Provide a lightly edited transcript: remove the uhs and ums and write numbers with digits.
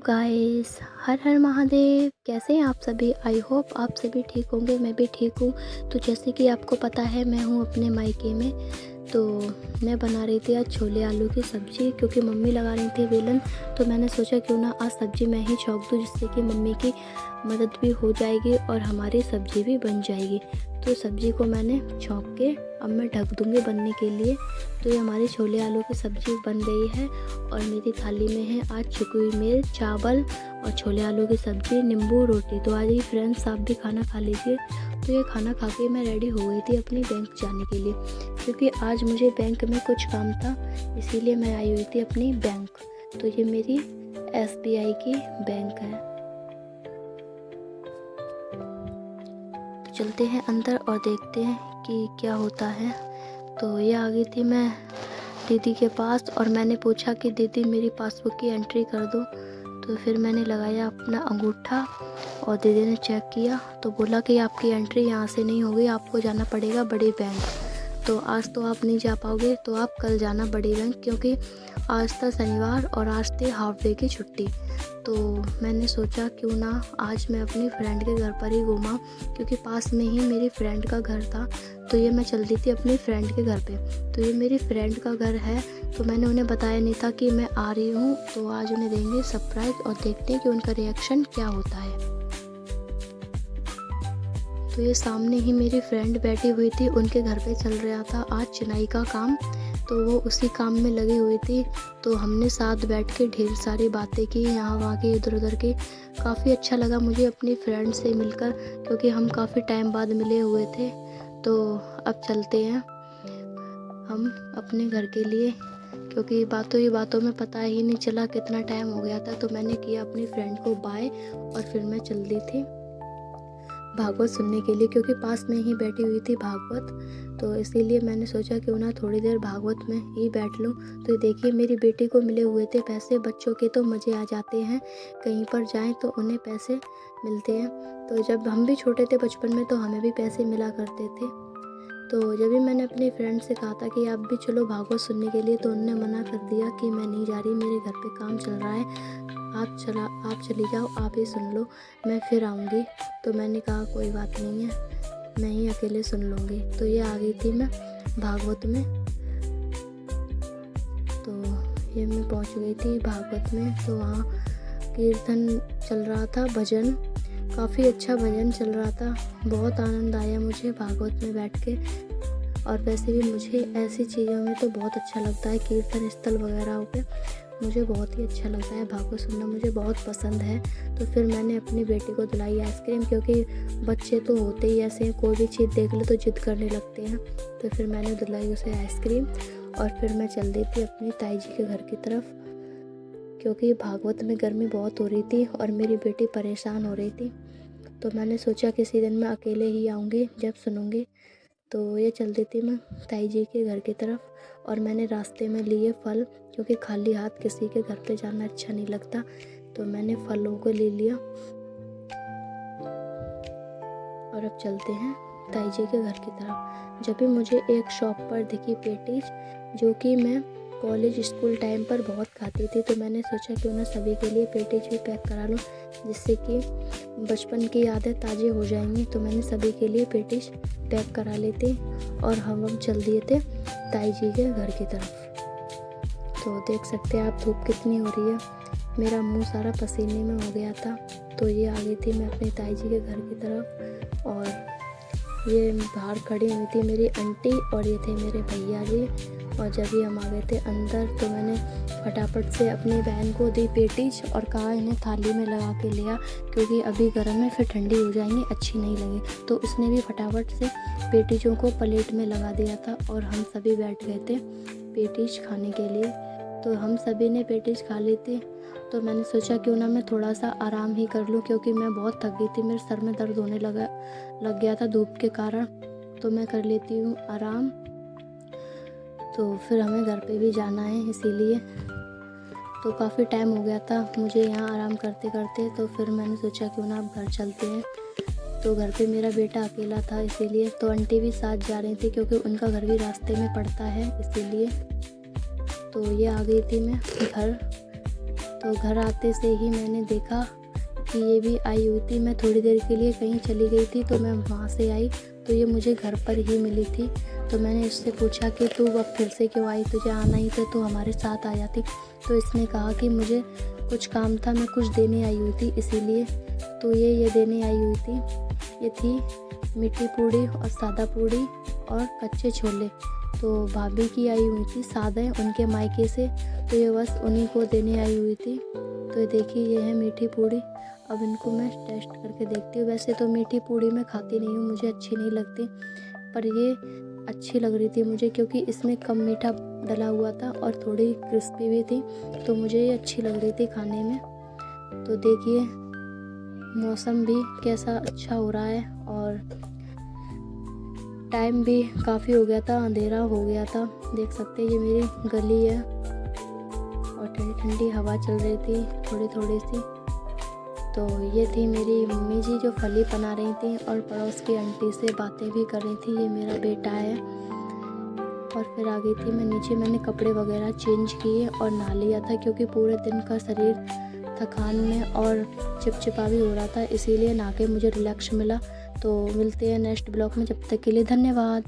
Guys, हर हर महादेव। कैसे हैं आप सभी? आई होप आप सभी ठीक होंगे। मैं भी ठीक हूँ। तो जैसे कि आपको पता है, मैं हूँ अपने मायके में। तो मैं बना रही थी आज छोले आलू की सब्ज़ी, क्योंकि मम्मी लगा रही थी बेलन। तो मैंने सोचा क्यों ना आज सब्ज़ी मैं ही छौंक दूँ, जिससे कि मम्मी की मदद भी हो जाएगी और हमारी सब्ज़ी भी बन जाएगी। तो सब्ज़ी को मैंने छौंक के अब मैं ढक दूँगी बनने के लिए। तो ये हमारी छोले आलू की सब्ज़ी बन गई है और मेरी थाली में है आज छुकी हुई मिर्च, चावल और छोले आलू की सब्ज़ी, नींबू, रोटी। तो आज ही फ्रेंड्स, आप भी खाना खा लीजिए। तो ये खाना खा के मैं रेडी हो गई थी अपनी बैंक जाने के लिए, क्योंकि आज मुझे बैंक में कुछ काम था, इसीलिए मैं आई हुई थी अपनी बैंक। तो ये मेरी SBI की बैंक है। तो चलते हैं अंदर और देखते हैं कि क्या होता है। तो ये आ गई थी मैं दीदी के पास और मैंने पूछा कि दीदी मेरी पासबुक की एंट्री कर दो। तो फिर मैंने लगाया अपना अंगूठा और दीदी ने चेक किया तो बोला कि आपकी एंट्री यहाँ से नहीं होगी, आपको जाना पड़ेगा बड़ी बैंक। तो आज तो आप नहीं जा पाओगे, तो आप कल जाना बड़ी बैंक, क्योंकि आज था शनिवार और आज थी हाफ डे की छुट्टी। तो मैंने सोचा क्यों ना आज मैं अपनी फ्रेंड के घर पर ही घूमा, क्योंकि पास में ही मेरी फ्रेंड का घर था। तो ये मैं चल दी थी अपनी फ्रेंड के घर पे। तो ये मेरी फ्रेंड का घर है, तो मैंने उन्हें बताया नहीं था कि मैं आ रही हूँ। तो आज उन्हें देंगे सरप्राइज़ और देखते हैं कि उनका रिएक्शन क्या होता है। तो ये सामने ही मेरी फ्रेंड बैठी हुई थी, उनके घर पे चल रहा था आज चिनाई का काम। तो वो उसी काम में लगी हुई थी। तो हमने साथ बैठ के ढेर सारी बातें की, यहाँ वहाँ की, इधर उधर की। काफ़ी अच्छा लगा मुझे अपनी फ्रेंड से मिलकर, क्योंकि हम काफ़ी टाइम बाद मिले हुए थे। तो अब चलते हैं हम अपने घर के लिए, क्योंकि बातों ही बातों में पता ही नहीं चला कितना टाइम हो गया था। तो मैंने किया अपनी फ्रेंड को बाय और फिर मैं चल दी थी भागवत सुनने के लिए, क्योंकि पास में ही बैठी हुई थी भागवत। तो इसीलिए मैंने सोचा क्यों ना थोड़ी देर भागवत में ही बैठ लूं। तो देखिए, मेरी बेटी को मिले हुए थे पैसे। बच्चों के तो मज़े आ जाते हैं, कहीं पर जाएं तो उन्हें पैसे मिलते हैं। तो जब हम भी छोटे थे बचपन में, तो हमें भी पैसे मिला करते थे। तो जब भी मैंने अपनी फ्रेंड से कहा था कि आप भी चलो भागवत सुनने के लिए, तो उन्होंने मना कर दिया कि मैं नहीं जा रही, मेरे घर पे काम चल रहा है। आप चली जाओ, आप ही सुन लो, मैं फिर आऊँगी। तो मैंने कहा कोई बात नहीं है, मैं ही अकेले सुन लूँगी। तो ये आ गई थी मैं भागवत में। तो ये मैं पहुँच गई थी भागवत में। तो वहाँ कीर्तन चल रहा था, भजन, काफ़ी अच्छा भजन चल रहा था। बहुत आनंद आया मुझे भागवत में बैठ के। और वैसे भी मुझे ऐसी चीज़ों में तो बहुत अच्छा लगता है, कीर्तन स्थल वगैरह पे मुझे बहुत ही अच्छा लगता है। भागवत सुनना मुझे बहुत पसंद है। तो फिर मैंने अपनी बेटी को दिलाई आइसक्रीम, क्योंकि बच्चे तो होते ही ऐसे हैं, कोई भी चीज़ देख ले तो जिद करने लगते हैं। तो फिर मैंने दिलाई उसे आइसक्रीम और फिर मैं चल दी थी अपनी ताई जी के घर की तरफ, क्योंकि भागवत में गर्मी बहुत हो रही थी और मेरी बेटी परेशान हो रही थी। तो मैंने सोचा किसी दिन मैं अकेले ही आऊँगी जब सुनूँगी। तो ये चल दी थी मैं ताई जी के घर की तरफ और मैंने रास्ते में लिए फल, क्योंकि खाली हाथ किसी के घर पे जाना अच्छा नहीं लगता। तो मैंने फलों को ले लिया और अब चलते हैं ताई जी के घर की तरफ। जब भी मुझे एक शॉप पर दिखी पेटीज, जो कि मैं कॉलेज स्कूल टाइम पर बहुत खाती थी। तो मैंने सोचा क्यों ना सभी के लिए पेटीज भी पैक करा लूँ, जिससे कि बचपन की यादें ताज़ी हो जाएंगी। तो मैंने सभी के लिए पेटीज पैक करा ली थी और हम चल दिए थे ताई जी के घर की तरफ। तो देख सकते हैं आप धूप कितनी हो रही है, मेरा मुंह सारा पसीने में हो गया था। तो ये आ गई थी मैं अपनी ताई जी के घर की तरफ और ये बाहर खड़ी हुई थी मेरी आंटी और ये थे मेरे भैया जी। और जब भी हम आ गए थे अंदर, तो मैंने फटाफट से अपनी बहन को दी पेटीज और कहा इन्हें थाली में लगा के लिया, क्योंकि अभी गर्म है, फिर ठंडी हो जाएंगी, अच्छी नहीं लगी। तो उसने भी फटाफट से पेटीजों को प्लेट में लगा दिया था और हम सभी बैठ गए थे पेटीज खाने के लिए। तो हम सभी ने पेटीज खा ली थी। तो मैंने सोचा क्यों ना मैं थोड़ा सा आराम ही कर लूँ, क्योंकि मैं बहुत थक गई थी, मेरे सर में दर्द होने लग गया था धूप के कारण। तो मैं कर लेती हूँ आराम। तो फिर हमें घर पे भी जाना है, इसीलिए तो काफ़ी टाइम हो गया था मुझे यहाँ आराम करते करते। तो फिर मैंने सोचा क्यों ना अब घर चलते हैं। तो घर पे मेरा बेटा अकेला था, इसीलिए। तो आंटी भी साथ जा रही थी, क्योंकि उनका घर भी रास्ते में पड़ता है, इसीलिए। तो ये आ गई थी मैं घर। तो घर आते से ही मैंने देखा कि ये भी आई हुई थी। मैं थोड़ी देर के लिए कहीं चली गई थी, तो मैं वहाँ से आई तो ये मुझे घर पर ही मिली थी। तो मैंने इससे पूछा कि तू अब फिर से क्यों आई, तुझे आना ही था तो हमारे साथ आ जाती। तो इसने कहा कि मुझे कुछ काम था, मैं कुछ देने आई हुई थी इसीलिए। तो ये देने आई हुई थी। ये थी मीठी पूड़ी और सादा पूड़ी और कच्चे छोले। तो भाभी की आई हुई थी सादे उनके मायके से, तो ये बस उन्हीं को देने आई हुई थी। तो ये देखिए, ये है मीठी पूड़ी। अब इनको मैं टेस्ट करके देखती हूँ। वैसे तो मीठी पूड़ी मैं खाती नहीं हूँ, मुझे अच्छी नहीं लगती, पर ये अच्छी लग रही थी मुझे क्योंकि इसमें कम मीठा डला हुआ था और थोड़ी क्रिस्पी भी थी, तो मुझे ये अच्छी लग रही थी खाने में। तो देखिए, मौसम भी कैसा अच्छा हो रहा है और टाइम भी काफ़ी हो गया था, अंधेरा हो गया था। देख सकते हैं ये मेरी गली है और ठंडी ठंडी हवा चल रही थी थोड़ी थोड़ी सी। तो ये थी मेरी मम्मी जी जो फली बना रही थी और पड़ोस की आंटी से बातें भी कर रही थी। ये मेरा बेटा है। और फिर आ गई थी मैं नीचे। मैंने कपड़े वगैरह चेंज किए और नहा लिया था क्योंकि पूरे दिन का शरीर थकान में और चिपचिपा भी हो रहा था, इसीलिए नहा के मुझे रिलैक्स मिला। तो मिलते हैं नेक्स्ट ब्लॉग में, जब तक के लिए धन्यवाद।